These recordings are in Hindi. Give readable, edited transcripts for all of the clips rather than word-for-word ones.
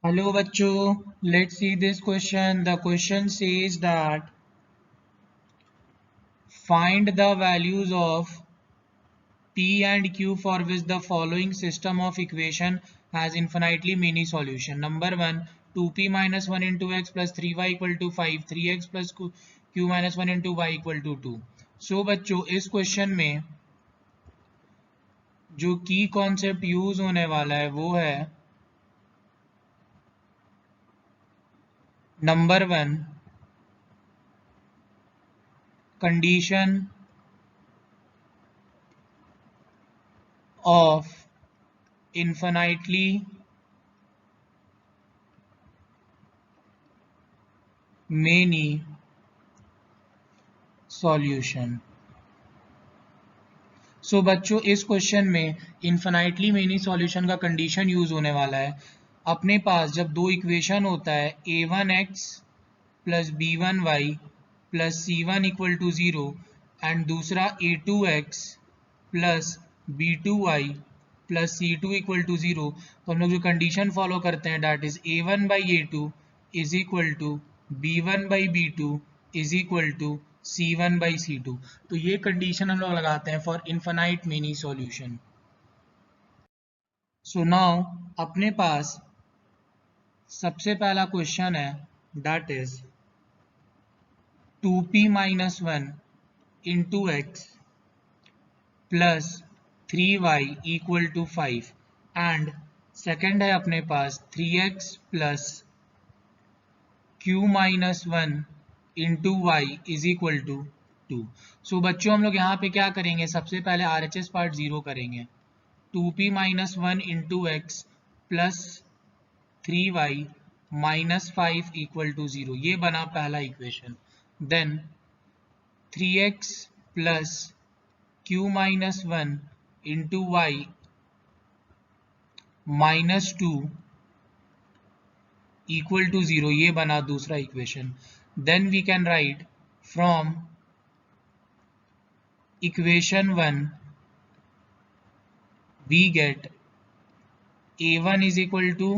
Hello bachcho, let's see this question. The question says that find the values of P and Q for which the following system of equation has infinitely many solution. Number 1, 2p minus 1 into x plus 3y equal to 5, 3x plus q minus 1 into y equal to 2. So बच्चों इस क्वेश्चन में जो की कॉन्सेप्ट यूज होने वाला है वो है number 1, condition of infinitely many solution. सो बच्चों इस क्वेश्चन में इन्फिनाइटली मेनी सॉल्यूशन का कंडीशन यूज होने वाला है. अपने पास जब दो इक्वेशन होता है a1x plus b1y plus c1 equal to 0 and दूसरा a2x plus b2y plus c2 equal to 0, तो हम लोग जो कंडीशन फॉलो करते हैं that is a1 by a2 is equal to b1 by b2 is equal to C1 by C2. तो ये कंडीशन हम लोग लगाते हैं for infinite many solution. So now अपने पास सबसे पहला क्वेश्चन है that is 2p minus 1 into x plus 3y equal to 5 and second है अपने पास 3x plus q minus 1 into Y is equal to 2. So बच्चों हम लोग यहाँ पे क्या करेंगे, सबसे पहले RHS पार्ट 0 करेंगे. 2p minus 1 into x plus 3y minus 5 equal to 0, ये बना पहला equation. Then 3x plus q minus 1 into y minus 2 equal to 0, ये बना दूसरा equation. Then we can write from equation 1 we get a1 is equal to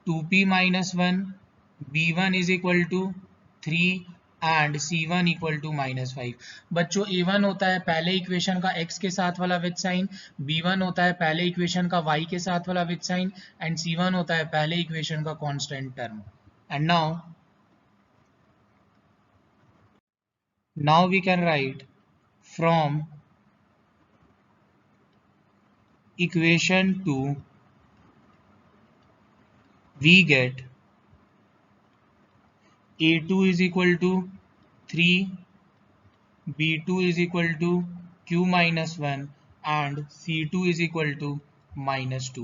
2p minus 1, b1 is equal to 3 and c1 equal to minus 5. बच्चों a1 होता है पहले इक्वेशन का x के साथ वाला विद साइन, b1 होता है पहले इक्वेशन का y के साथ वाला विद साइन एंड c1 होता है पहले इक्वेशन का constant term. And now we can write from equation 2 we get a2 is equal to 3, b2 is equal to q minus 1 and c2 is equal to minus 2.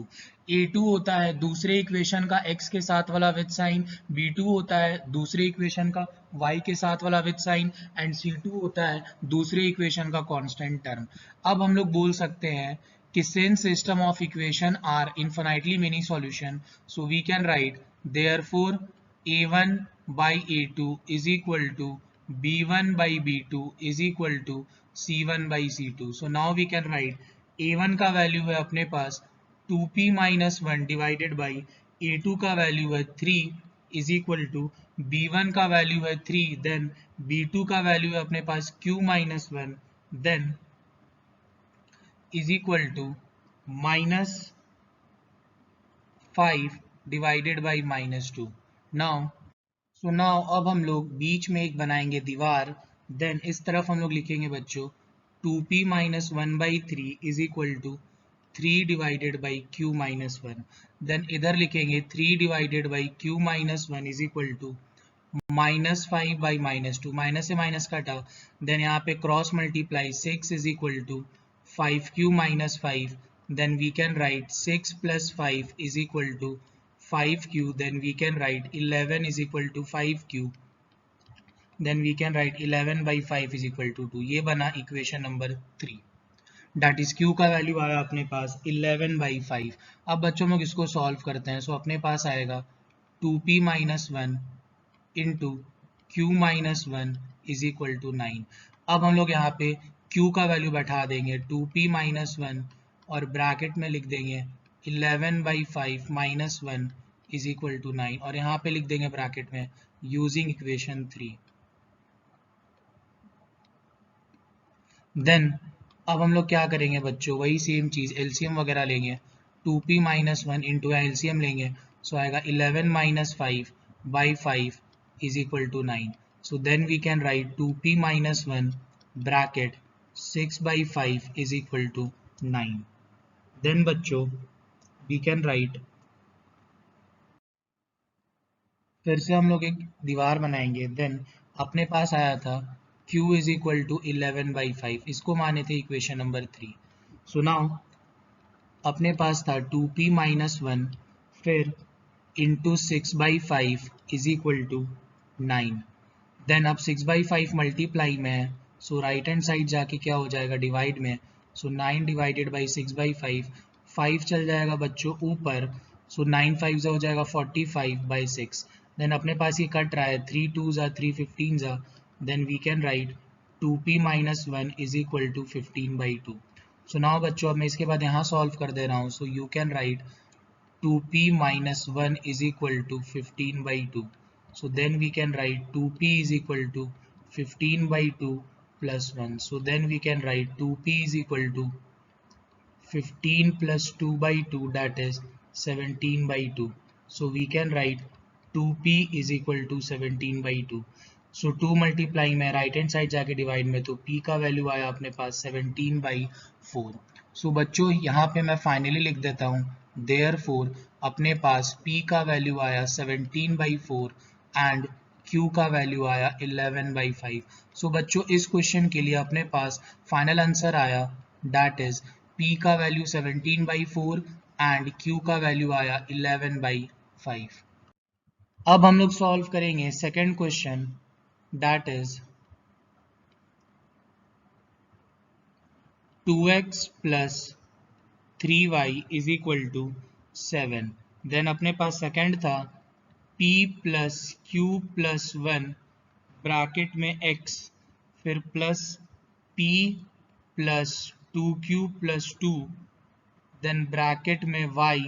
a2 होता है दूसरे इक्वेशन का x के साथ वाला विद साइन, b2 होता है दूसरे इक्वेशन का y के साथ वाला विद साइन एंड c2 होता है दूसरे इक्वेशन का कांस्टेंट टर्म. अब हम लोग बोल सकते हैं कि since system of equation are infinitely many solution, so we can write therefore a1 by a2 is equal to b1 by b2 is equal to c1 by c2. so now we can write a1 का वैल्यू है अपने पास 2p minus 1 divided by a2 का वैल्यू है 3 इज इक्वल टू b1 का वैल्यू है 3, देन b2 का वैल्यू है अपने पास q minus 1 then is equal to minus 5 divided by minus 2. Now अब हम लोग बीच में एक बनाएंगे दीवार. देन इस तरफ हम लोग लिखेंगे बच्चों 2p minus 1 by 3 is equal to 3 divided by q minus 1. Then इधर लिखेंगे 3 divided by q minus 1 is equal to minus 5 by minus 2, minus से माइनस कटा. देन यहाँ पे cross multiply 6 is equal to 5q minus 5. Then we can write 6 plus 5 is equal to 5q. then we can write 11 is equal to 5q. then we can write 11 by 5 is equal to 2. ये बना equation number 3. that is q का वैल्यू आया अपने पास 11 by 5. अब बच्चों लोग इसको सॉल्व करते हैं. सो अपने पास आएगा 2p minus 1 into q minus 1 is equal to 9. अब हम लोग यहाँ पे q का वैल्यू बैठा देंगे 2p माइनस 1 और ब्रैकेट में लिख देंगे 11 by 5 minus 1 is equal to 9 और यहाँ पे लिख देंगे ब्रैकेट में यूजिंग इक्वेशन 3। देन अब हम लोग क्या करेंगे बच्चों, वही सेम चीज एलसीएम वगैरह लेंगे। 2p minus one into LCM लेंगे, सो आएगा 11 minus 5 by 5 is equal to 9। So then we can write 2p minus one bracket 6 by 5 is equal to 9। Then बच्चों वी कैन राइट, फिर से हम लोग एक दीवार बनाएंगे। देन अपने पास आया था q is equal to 11 by 5, इसको माने थे इक्वेशन नंबर 3। सो नाउ अपने पास था 2p माइनस वन फिर into 6 by 5 is equal to 9। Then अब 6 बाई 5 मल्टीप्लाई में है, सो राइट हैंड साइड जाके क्या हो जाएगा डिवाइड में, सो 9 डिवाइडेड बाई 6 बाई 5, 5 चल जाएगा बच्चों ऊपर, सो 9 5 हो जाएगा 45 बाई 6। देन अपने पास ये कट रहा है 3 2 जा 3 15 जा, then we can write 2p minus one is equal to 15 by 2। So now बच्चों अब मैं इसके बाद यहाँ सॉल्व कर दे रहा हूँ, so you can write 2p minus 1 is equal to 15 by 2. So then we can write 2p is equal to 15 by 2 plus 1. So then we can write 2p is equal to 15 plus 2 by 2, that is 17 by 2. So we can write 2p is equal to 17 by 2. So 2 multiply में राइट हैंड साइड जाके डिवाइड में, तो p का वैल्यू आया अपने पास 17 बाई 4। सो बच्चों यहाँ पे मैं फाइनली लिख देता हूँ therefore अपने पास p का वैल्यू आया 17 बाई 4 एंड q का वैल्यू आया 11 बाई 5। सो बच्चों इस क्वेश्चन के लिए अपने पास फाइनल आंसर आया दैट इज p का वैल्यू 17 बाई 4 एंड q का वैल्यू आया 11 बाई 5। अब हम लोग सॉल्व करेंगे second question, that is 2x plus 3y is equal to 7। Then अपने पास सेकेंड था p plus q plus 1 bracket में x फिर plus p plus 2q plus 2 then bracket में y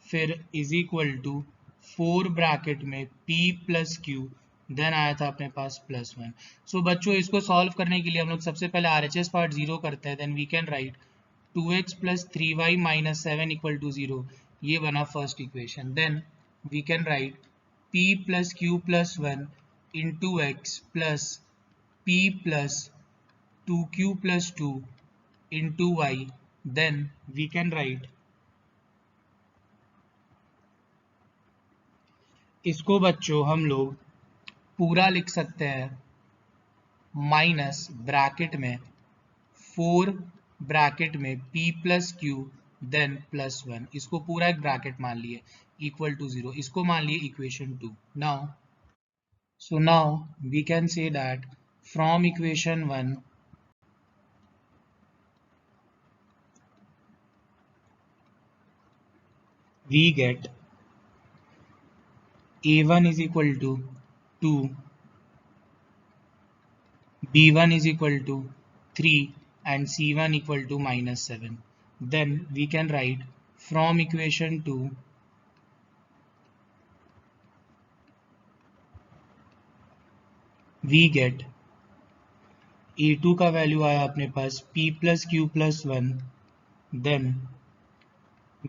फिर इज इक्वल टू 4 ब्रैकेट में p प्लस q, देन आया था अपने पास प्लस 1। सो बच्चों इसको सॉल्व करने के लिए हम लोग सबसे पहले RHS पार्ट 0 करते हैं। Then we can write 2x plus 3y minus 7 equal to 0, ये बना first equation. Then we can write p plus q plus 1 into x plus p plus 2q plus 2 into y, then we can write, इसको बच्चों हम लोग पूरा लिख सकते हैं माइनस ब्रैकेट में 4 ब्रैकेट में p plus q then plus 1, इसको पूरा एक ब्रैकेट मान लिए इक्वल टू 0, इसको मान लिए equation 2। Now so now we can say that from equation 1 we get a1 is equal to 2, b1 is equal to 3 and c1 equal to minus 7. Then we can write from equation 2 we get a2 का वैल्यू आया अपने पास p plus q plus 1, then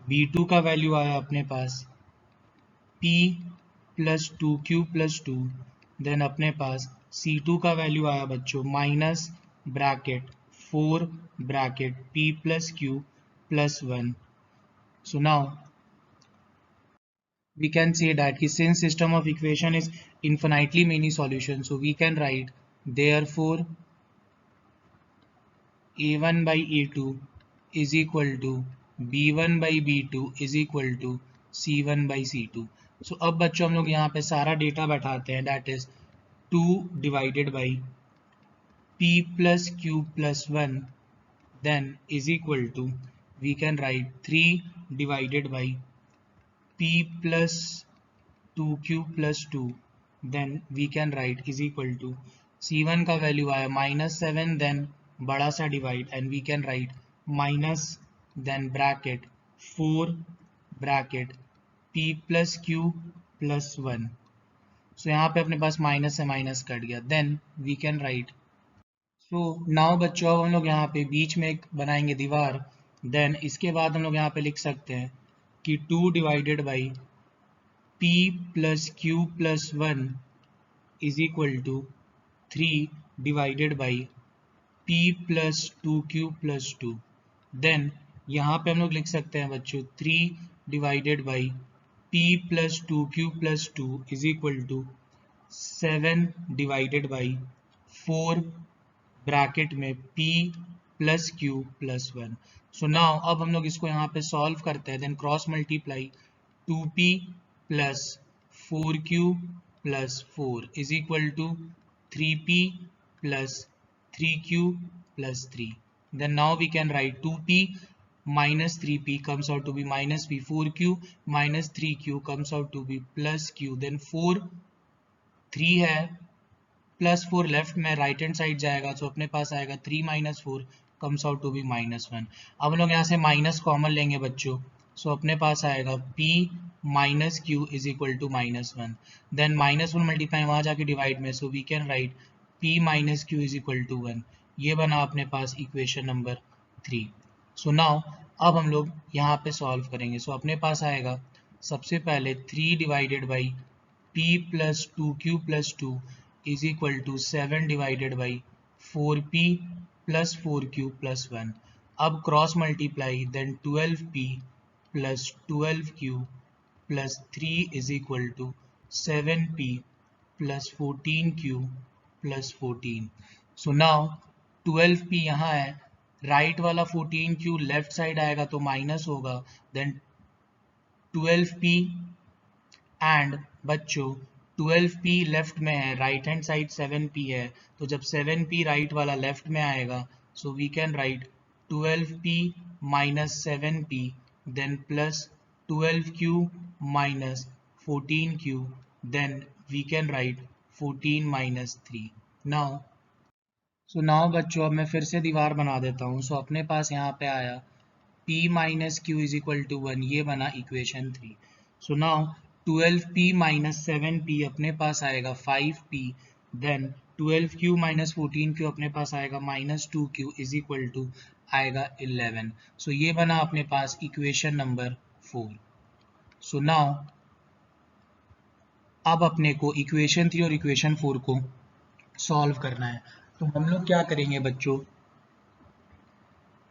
b2 का वैल्यू आया अपने पास p plus 2q plus 2, then अपने पास c2 का वैल्यू आया बच्चों minus bracket 4 bracket p plus q plus 1। So now we can say that since system of equation is infinitely many solutions, so we can write therefore a1 by a2 is equal to b1 by b2 is equal to c1 by c2। So अब बच्चों हम लोग यहाँ पे सारा डेटा बैठाते हैं, that is 2 divided by p plus q plus 1 then is equal to, we can write 3 divided by p plus 2q plus 2 then we can write is equal to c1 का वैल्यू आया -7 then बड़ा सा divide and we can write minus then bracket 4 bracket p plus q plus 1। So यहाँ पे अपने पास माइनस से माइनस कट गया, then we can write. So now बच्चों अब हम लोग यहाँ पे बीच में एक बनाएंगे दीवार, देन इसके बाद हम लोग यहाँ पे लिख सकते हैं कि 2 divided by p plus q plus 1 is equal to 3 divided by p plus 2q plus 2। देन यहाँ पे हम लोग लिख सकते हैं बच्चों 3 divided by p plus 2q plus 2 is equal to 7 divided by 4 bracket में p plus q plus 1। So now अब हम लोग इसको यहाँ पे सॉल्व करते हैं, then cross multiply 2p plus 4q plus 4 is equal to 3p plus 3q plus 3. Then now we can write 2p minus 3p comes out to be minus p, 4q minus 3q comes out to be plus q, then 4 3 है प्लस 4 लेफ्ट में राइट हैंड साइड जाएगा, तो अपने पास आएगा 3 माइनस 4 comes out to be minus 1। अब हम लोग यहाँ से माइनस कॉमन लेंगे बच्चों, सो अपने पास आएगा p minus q is equal to minus 1, then minus 1 multiply वहाँ जाके डिवाइड में, so we can write p minus q is equal to 1। ये बना अपने पास इक्वेशन नंबर 3। सो नाउ अब हम लोग यहाँ पे सॉल्व करेंगे, सो अपने पास आएगा सबसे पहले 3 divided by p plus 2q plus 2 is equal to 7 divided by 4p plus 4q plus 1। अब cross multiply, then 12p plus 12q plus 3 is equal to 7p plus 14q plus 14। So now 12p यहाँ है, राइट वाला 14q लेफ्ट साइड आएगा तो माइनस होगा, देन 12p एंड बच्चों 12p लेफ्ट में है, राइट हैंड साइड 7p है, तो जब 7p राइट वाला लेफ्ट में आएगा, so we can write 12p minus 7p then plus 12q minus 14q, then we can write 14 minus 3। Now so now बच्चों अब मैं फिर से दीवार बना देता हूँ, सो अपने पास यहाँ पे आया p minus Q is equal to 1, ये बना equation 3। So now 12p minus 7p अपने पास आएगा 5p, then 12q minus 14q अपने पास आएगा minus 2q is equal to आएगा 11। सो ये बना अपने पास इक्वेशन नंबर 4। सो नाउ अब अपने को इक्वेशन 3 और इक्वेशन 4 को सॉल्व करना है, तो हम लोग क्या करेंगे बच्चों,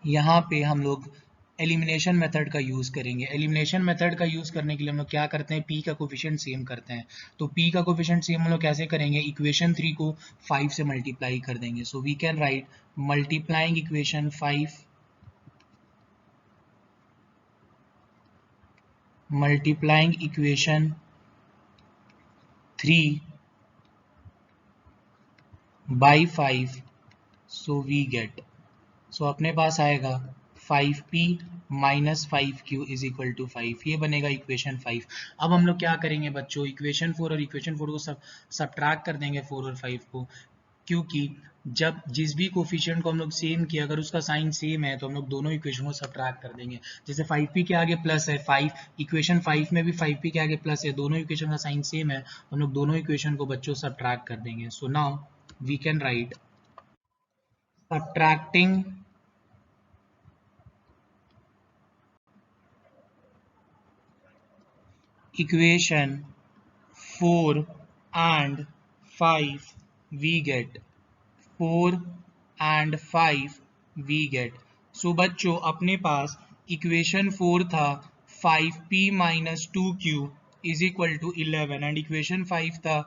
यहाँ पे हम लोग एलिमिनेशन मेथड का यूज़ करेंगे। एलिमिनेशन मेथड का यूज़ करने के लिए हम लोग क्या करते हैं, p का कोफिशिएंट सेम करते हैं। तो p का कोफिशिएंट सेम हम लोग कैसे करेंगे, इक्वेशन 3 को 5 से मल्टीप्लाई कर देंगे। So we can write multiplying equation 5 multiplying equation 3 by 5, so we get, सो अपने पास आएगा 5p minus 5q is equal to 5, ये बनेगा इक्वेशन 5। अब हम लोग क्या करेंगे बच्चों, इक्वेशन 4 और इक्वेशन 4 को सब्ट्रैक्ट कर देंगे 4 और 5 को, क्योंकि जब जिस भी कोफिशिएंट को हम लोग सेम किया अगर उसका साइन सेम है तो हम लोग दोनों इक्वेशन को सब्ट्रैक्ट कर देंगे। जैसे 5p के आगे प्लस है, 5 इक्वेशन 5 में भी 5p के आगे प्लस है, दोनों इक्वेशन का साइन सेम है, हम लोग दोनों इक्वेशन को बच्चों सब्ट्रैक्ट कर देंगे। So now we can write subtracting equation 4 and 5 we get 4 and 5 we get। So बच्चों अपने पास इक्वेशन 4 था 5p minus 2q is equal to 11 and equation 5 था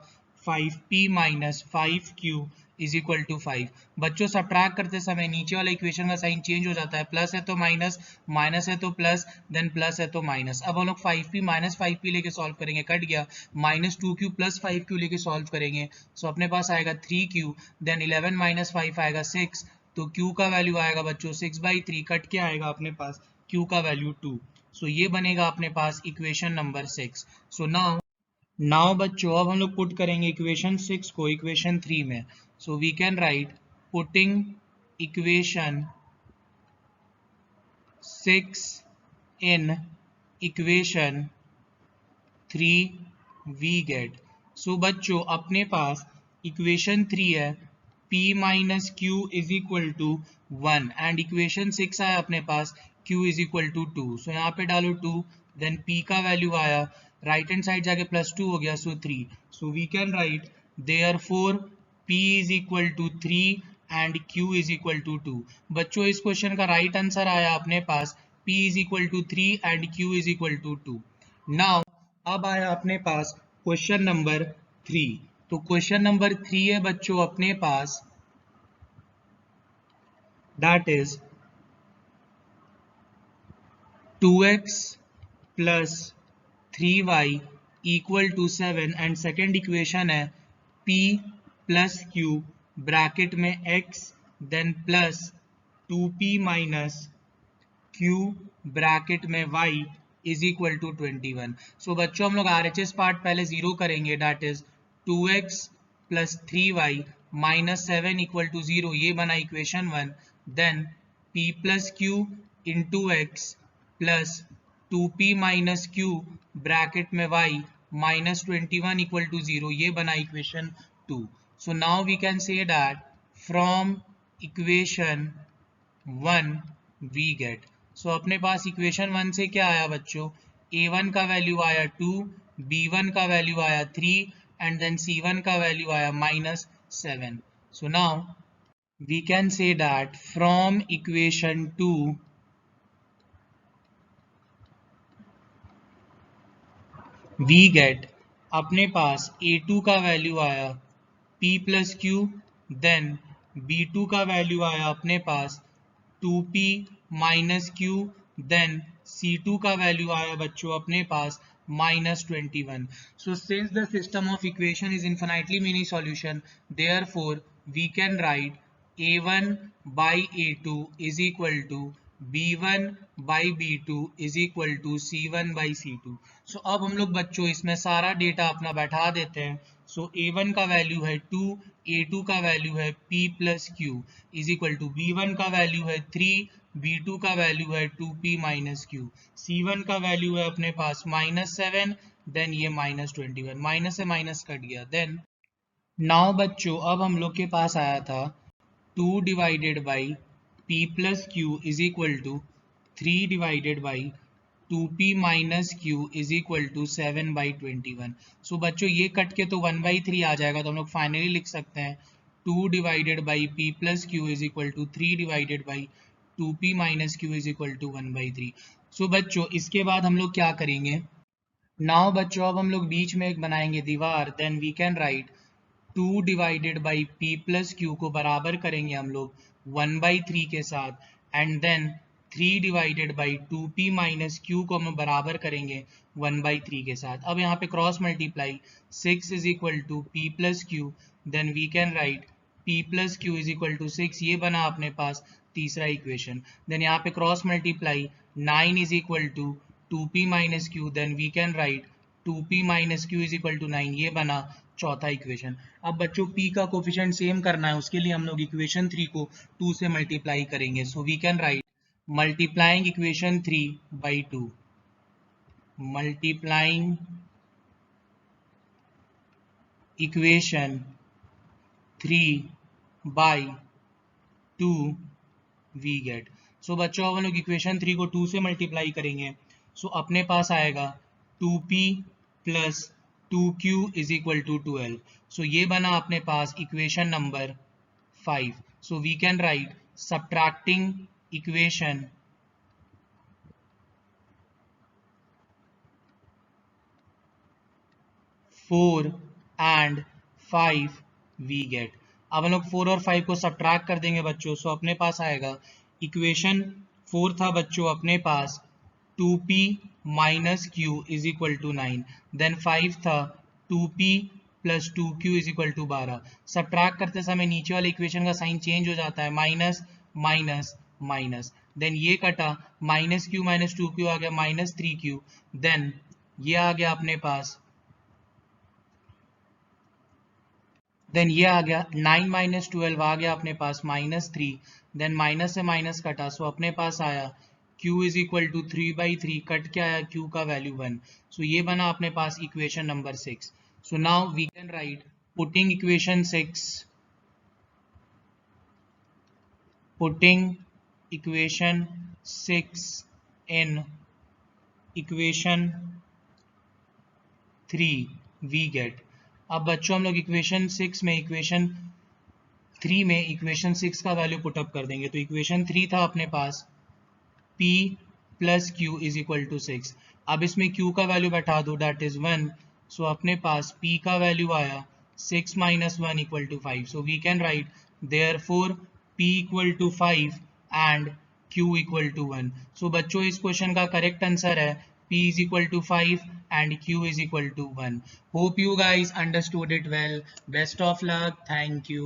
5p minus 5q is equal to 5। बच्चों सब्ट्रैक्ट करते समय नीचे वाला इक्वेशन का साइन चेंज हो जाता है, प्लस है तो माइनस, माइनस है तो प्लस, देन प्लस है तो माइनस। अब हम लोग 5p माइनस 5p लेके सॉल्व करेंगे, कट गया, माइनस 2q प्लस 5q लेके सॉल्व करेंगे, सो अपने पास आएगा 3q, देन 11 माइनस 5 आएगा 6, तो q का वैल्यू आएगा बच्चों 6/3, कट के आएगा अपने पास q का वैल्यू 2। सो ये बनेगा अपने पास इक्वेशन नंबर 6। सो नाउ बच्चों अब हम लोग पुट करेंगे इक्वेशन 6 को इक्वेशन 3 में। So we can write putting equation 6 in equation 3 we get. So बच्चों अपने पास इक्वेशन 3 है p minus Q is equal to 1 and equation 6 आया अपने पास q is equal to 2। So यहाँ पे डालो 2, देन p का वैल्यू आया राइट हैंड साइड जाके +2 हो गया, so 3। So we can write therefore p is equal to 3 and q is equal to 2। बच्चों इस क्वेश्चन का राइट आंसर आया अपने पास p is equal to 3 and q is equal to 2। Now अब आया अपने पास क्वेश्चन नंबर 3। तो क्वेश्चन नंबर 3 है बच्चों अपने पास, that is 2x plus 3y equal to 7 and second equation है p प्लस q ब्रैकेट में x then plus 2p minus q bracket में y is equal to 21। So बच्चों हम लोग RHS पार्ट पहले 0 करेंगे, that is 2x plus 3y minus 7 equal to 0, ये बना equation 1। Then p plus q into x plus 2p minus q bracket में y माइनस 21 इक्वल टू 0, ये बना equation 2। So now we can say that from equation 1 we get. सो अपने पास इक्वेशन 1 से क्या आया बच्चों, a1 का वैल्यू आया 2, b1 का वैल्यू आया 3 एंड देन c1 का वैल्यू आया minus 7। So now we can say that from equation 2 we get अपने पास a2 का वैल्यू आया p plus q, then b2 का वैल्यू आया अपने पास 2p minus q, then c2 का वैल्यू आया बच्चों अपने पास minus 21। So since the system of equation is infinitely many solution, therefore we can write a1 by a2 is equal to b1 by b2 is equal to c1 by c2। So अब हम लोग बच्चों इसमें सारा डेटा अपना बैठा देते हैं। सो a1 का वैल्यू है 2, a2 का वैल्यू है p plus q is equal to b1 का वैल्यू है 3, b2 का वैल्यू है 2p माइनस क्यू, c1 का वैल्यू है अपने पास माइनस 7, देन ये माइनस 21, माइनस से माइनस कट गया। देन नाउ बच्चों अब हम लोग के पास आया था 2 divided by p plus q is equal to 3 divided by 2p minus Q is equal to 7 by 21। So बच्चों ये कट के तो 1/3 आ जाएगा, तो हम लोग फाइनली लिख सकते हैं 2 divided by p plus q is equal to 3 divided by 2p minus Q is equal to 1/3। So बच्चों इसके बाद हम लोग क्या करेंगे, नाउ बच्चों अब हम लोग बीच में एक बनाएंगे दीवार, then we can write 2 divided by p plus q को बराबर करेंगे हम लोग 1/3 के साथ, and then 3 divided by 2p minus q को हम बराबर करेंगे 1/3 के साथ। अब यहाँ पे cross multiply 6 is equal to p plus q, then we can write p plus q is equal to 6, ये बना अपने पास तीसरा इक्वेशन। देन यहाँ पे cross multiply 9 is equal to 2p minus q, then we can write 2p minus Q is equal to 9, ये बना चौथा इक्वेशन। अब बच्चों p का कोफिशिएंट सेम करना है, उसके लिए हम लोग इक्वेशन 3 को 2 से मल्टीप्लाई करेंगे। So we can write multiplying equation 3 by 2, multiplying equation 3 by 2 we get. So बच्चों अब हम लोग इक्वेशन 3 को 2 से मल्टीप्लाई करेंगे। सो अपने पास आएगा 2p plus 2q is equal to 12। So ये बना अपने पास equation number 5। So we can write subtracting equation 4 and 5 we get. अब हम लोग 4 और 5 को सब्ट्रैक्ट कर देंगे बच्चों। सो अपने पास आएगा इक्वेशन 4 था बच्चों अपने पास 2p minus Q is equal to 9, then 5 था 2p plus 2q is equal to 12। Subtract करते समय नीचे वाले इक्वेशन का साइन चेंज हो जाता है, माइनस माइनस माइनस, देन ये कटा माइनस क्यू माइनस 2q आ गया माइनस 3q, देन ये आ गया अपने पास, देन ये आ गया 9 माइनस 12 आ गया अपने पास माइनस 3, देन माइनस से माइनस कटा, सो अपने पास आया Q इज इक्वल टू 3/3, कट क्या आया, Q का वैल्यू 1. सो ये बना अपने पास equation number 6. So now we can write putting equation 6 in equation 3 we get. अब बच्चों हम लोग इक्वेशन 6 में इक्वेशन 6 का वैल्यू पुटअप कर देंगे. तो इक्वेशन 3 था अपने पास P plus Q is equal to 6. अब इसमें Q का वैल्यू बैठा दो, दैट इज 1. सो अपने पास P का वैल्यू आया 6 minus 1 equal to 5. So we can write therefore P equal to 5 and Q equal to 1. So बच्चों इस क्वेश्चन का करेक्ट आंसर है P is equal to 5 and Q is equal to 1. Hope you guys understood it well. Best of luck. Thank you.